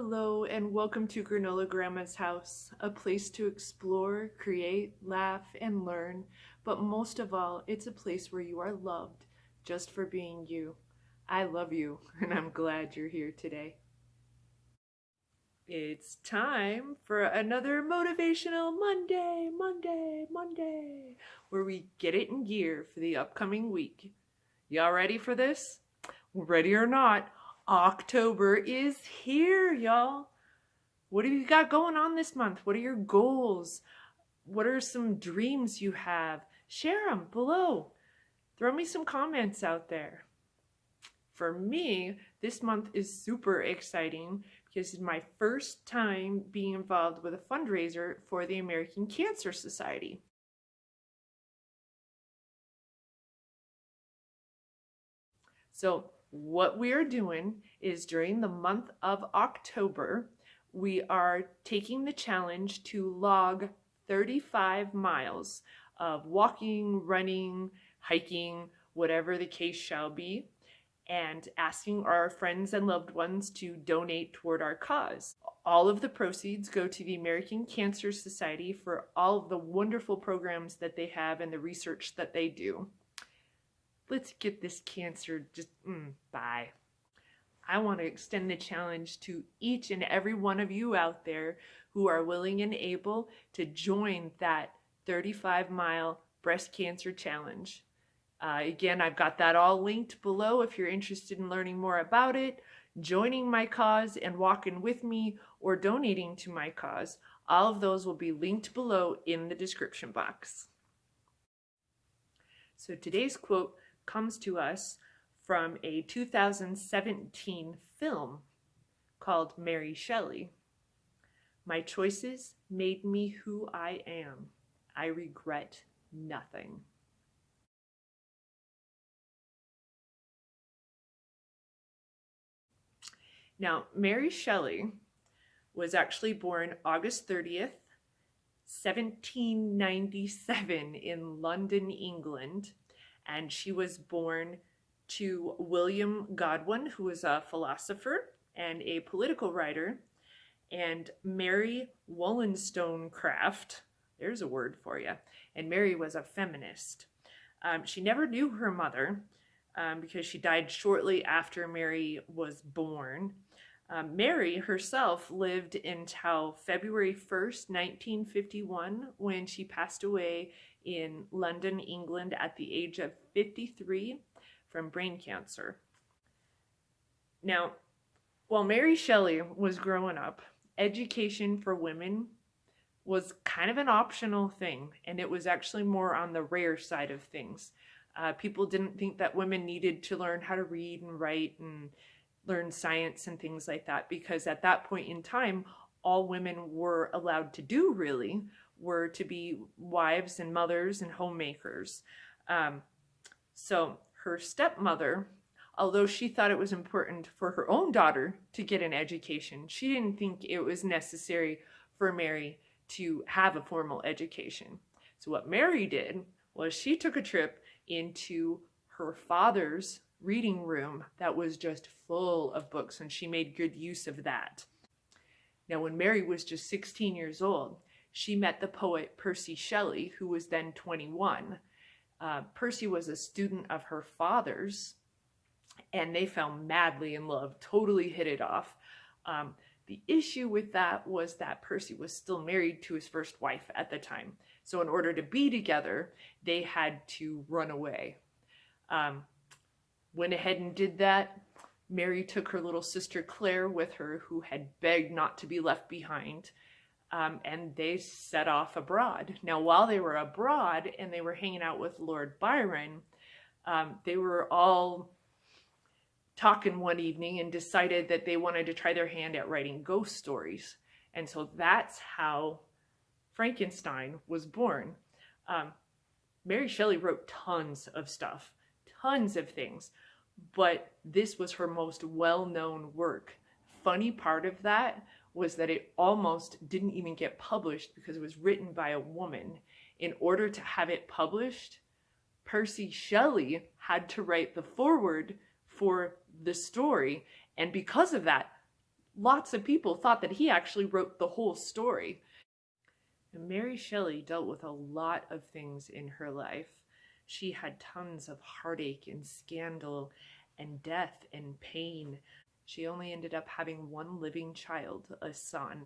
Hello and welcome to Granola Grandma's House, a place to explore, create, laugh, and learn. But most of all, it's a place where you are loved just for being you. I love you, and I'm glad you're here today. It's time for another Motivational Monday, where we get it in gear for the upcoming week. Y'all ready for this? Ready or not, October is here, y'all. What have you got going on this month? What are your goals? What are some dreams you have? Share them below. Throw me some comments out there. For me, this month is super exciting because it's my first time being involved with a fundraiser for the American Cancer Society. So what we are doing is during the month of October, we are taking the challenge to log 35 miles of walking, running, hiking, whatever the case shall be, and asking our friends and loved ones to donate toward our cause. All of the proceeds go to the American Cancer Society for all of the wonderful programs that they have and the research that they do. Let's get this cancer just bye. I want to extend the challenge to each and every one of you out there who are willing and able to join that 35-mile breast cancer challenge. Again, I've got that all linked below if you're interested in learning more about it, joining my cause and walking with me, or donating to my cause. All of those will be linked below in the description box. So today's quote comes to us from a 2017 film called Mary Shelley. My choices made me who I am. I regret nothing. Now, Mary Shelley was actually born August 30th, 1797 in London, England, and she was born to William Godwin, who was a philosopher and a political writer, and Mary Wollstonecraft, there's a word for you, and Mary was a feminist. She never knew her mother because she died shortly after Mary was born. Mary herself lived until February 1st, 1951, when she passed away in London, England at the age of 53 from brain cancer. Now, while Mary Shelley was growing up, education for women was kind of an optional thing, and it was actually more on the rare side of things. People didn't think that women needed to learn how to read and write and learn science and things like that, because at that point in time, all women were allowed to do really were to be wives and mothers and homemakers. So her stepmother, although she thought it was important for her own daughter to get an education, she didn't think it was necessary for Mary to have a formal education. So what Mary did was she took a trip into her father's reading room that was just full of books, and she made good use of that. Now, when Mary was just 16 years old, she met the poet Percy Shelley, who was then 21. Percy was a student of her father's, and they fell madly in love, totally hit it off. The issue with that was that Percy was still married to his first wife at the time. So in order to be together, they had to run away. Went ahead and did that. Mary took her little sister Claire with her, who had begged not to be left behind, and they set off abroad. Now, while they were abroad and they were hanging out with Lord Byron, they were all talking one evening and decided that they wanted to try their hand at writing ghost stories. And so that's how Frankenstein was born. Mary Shelley wrote tons of stuff, tons of things, but this was her most well-known work. Funny part of that was that it almost didn't even get published because it was written by a woman. In order to have it published, Percy Shelley had to write the foreword for the story, and because of that, lots of people thought that he actually wrote the whole story. And Mary Shelley dealt with a lot of things in her life. She had tons of heartache and scandal and death and pain. She only ended up having one living child, a son.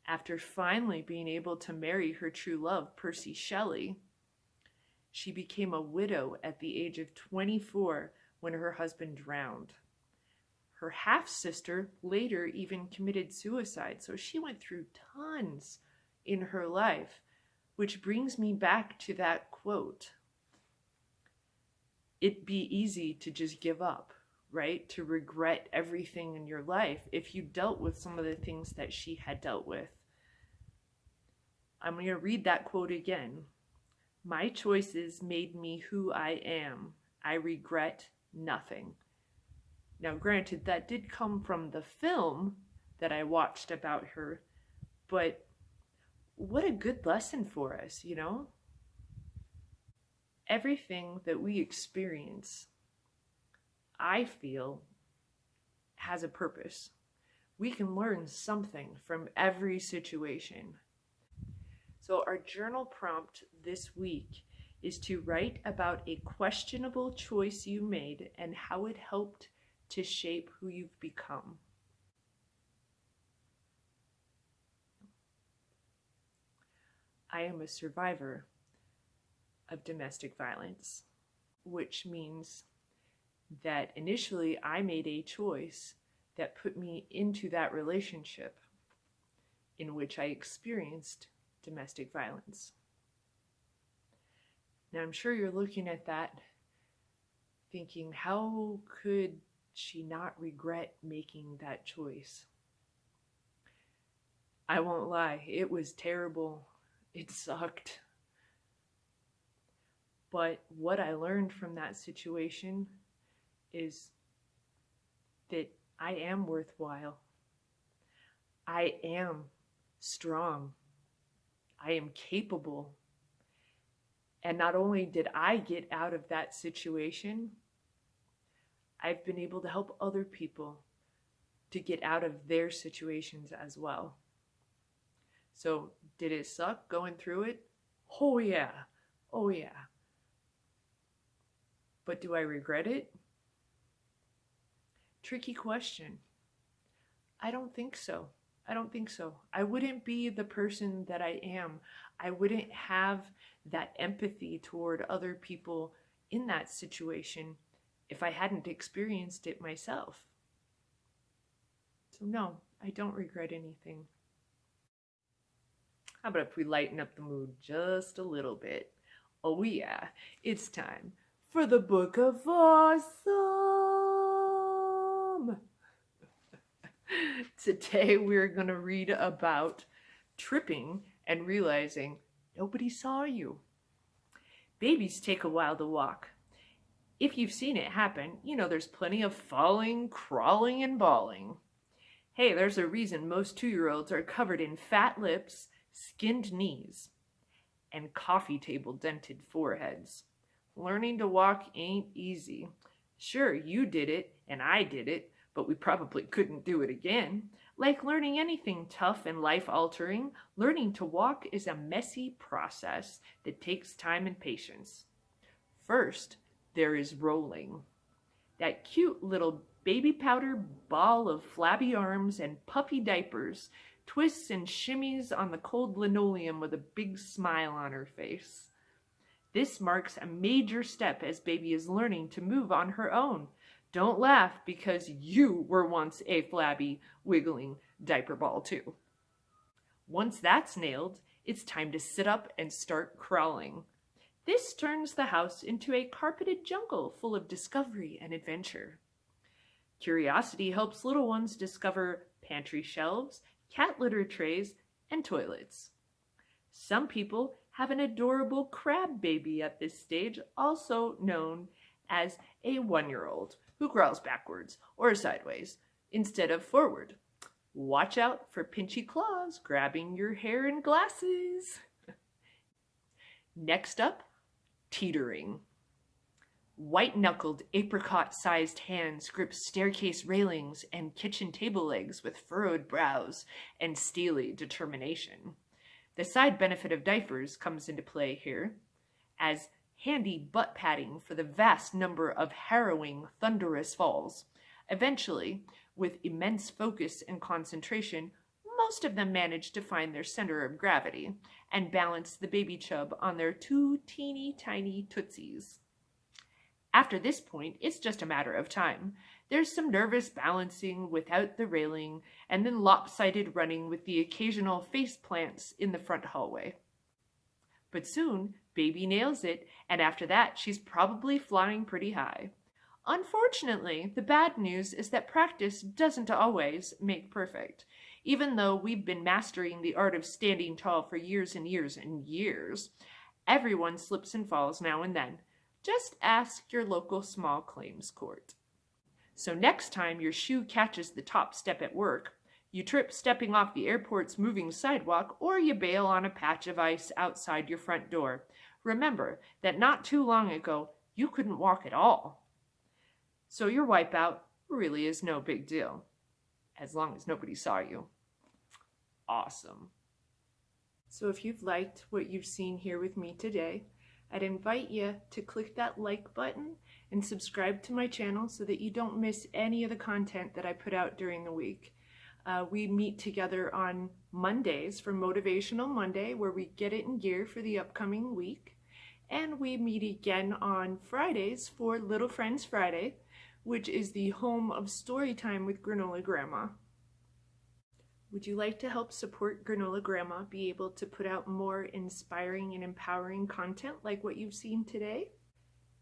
After finally being able to marry her true love, Percy Shelley, she became a widow at the age of 24 when her husband drowned. Her half-sister later even committed suicide, so she went through tons in her life, which brings me back to that quote. It'd be easy to just give up, right? To regret everything in your life if you dealt with some of the things that she had dealt with. I'm going to read that quote again. My choices made me who I am. I regret nothing. Now, granted, that did come from the film that I watched about her, but what a good lesson for us, you know? Everything that we experience, I feel, has a purpose. We can learn something from every situation. So our journal prompt this week is to write about a questionable choice you made and how it helped to shape who you've become. I am a survivor of domestic violence, which means that initially I made a choice that put me into that relationship in which I experienced domestic violence. Now, I'm sure you're looking at that thinking, how could she not regret making that choice? I won't lie, it was terrible. It sucked. But what I learned from that situation is that I am worthwhile. I am strong. I am capable. And not only did I get out of that situation, I've been able to help other people to get out of their situations as well. So, did it suck going through it? Oh yeah. Oh yeah. But do I regret it? Tricky question. I don't think so. I don't think so. I wouldn't be the person that I am. I wouldn't have that empathy toward other people in that situation if I hadn't experienced it myself. So no, I don't regret anything. How about if we lighten up the mood just a little bit? Oh yeah, it's time for the Book of Awesome. Today we're going to read about tripping and realizing nobody saw you. Babies take a while to walk. If you've seen it happen, you know there's plenty of falling, crawling, and bawling. Hey, there's a reason most 2-year-olds are covered in fat lips, skinned knees, and coffee table dented foreheads. Learning to walk ain't easy. Sure, you did it, and I did it, but we probably couldn't do it again. Like learning anything tough and life-altering, learning to walk is a messy process that takes time and patience. First, there is rolling. That cute little baby powder ball of flabby arms and puffy diapers twists and shimmies on the cold linoleum with a big smile on her face. This marks a major step as baby is learning to move on her own. Don't laugh because you were once a flabby, wiggling diaper ball too. Once that's nailed, it's time to sit up and start crawling. This turns the house into a carpeted jungle full of discovery and adventure. Curiosity helps little ones discover pantry shelves, cat litter trays, and toilets. Some people have an adorable crab baby at this stage, also known as a 1-year-old, who crawls backwards or sideways instead of forward. Watch out for pinchy claws grabbing your hair and glasses. Next up, teetering. White-knuckled, apricot-sized hands grip staircase railings and kitchen table legs with furrowed brows and steely determination. The side benefit of diapers comes into play here, as handy butt padding for the vast number of harrowing, thunderous falls. Eventually, with immense focus and concentration, most of them manage to find their center of gravity and balance the baby chub on their two teeny tiny tootsies. After this point, it's just a matter of time. There's some nervous balancing without the railing, and then lopsided running with the occasional face plants in the front hallway. But soon, baby nails it, and after that, she's probably flying pretty high. Unfortunately, the bad news is that practice doesn't always make perfect. Even though we've been mastering the art of standing tall for years and years and years, everyone slips and falls now and then. Just ask your local small claims court. So next time your shoe catches the top step at work, you trip stepping off the airport's moving sidewalk, or you bail on a patch of ice outside your front door, remember that not too long ago, you couldn't walk at all. So your wipeout really is no big deal, as long as nobody saw you. Awesome. So if you've liked what you've seen here with me today, I'd invite you to click that like button and subscribe to my channel so that you don't miss any of the content that I put out during the week. We meet together on Mondays for Motivational Monday, where we get it in gear for the upcoming week. And we meet again on Fridays for Little Friends Friday, which is the home of story time with Granola Grandma. Would you like to help support Granola Grandma be able to put out more inspiring and empowering content like what you've seen today?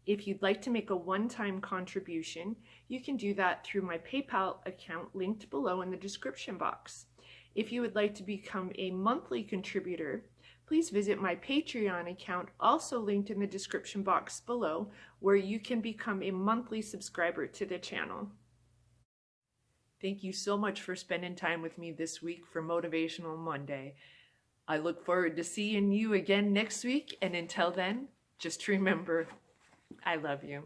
If you'd like to make a one-time contribution, you can do that through my PayPal account linked below in the description box. If you would like to become a monthly contributor, please visit my Patreon account, also linked in the description box below, where you can become a monthly subscriber to the channel. Thank you so much for spending time with me this week for Motivational Monday. I look forward to seeing you again next week, and until then, just remember, I love you.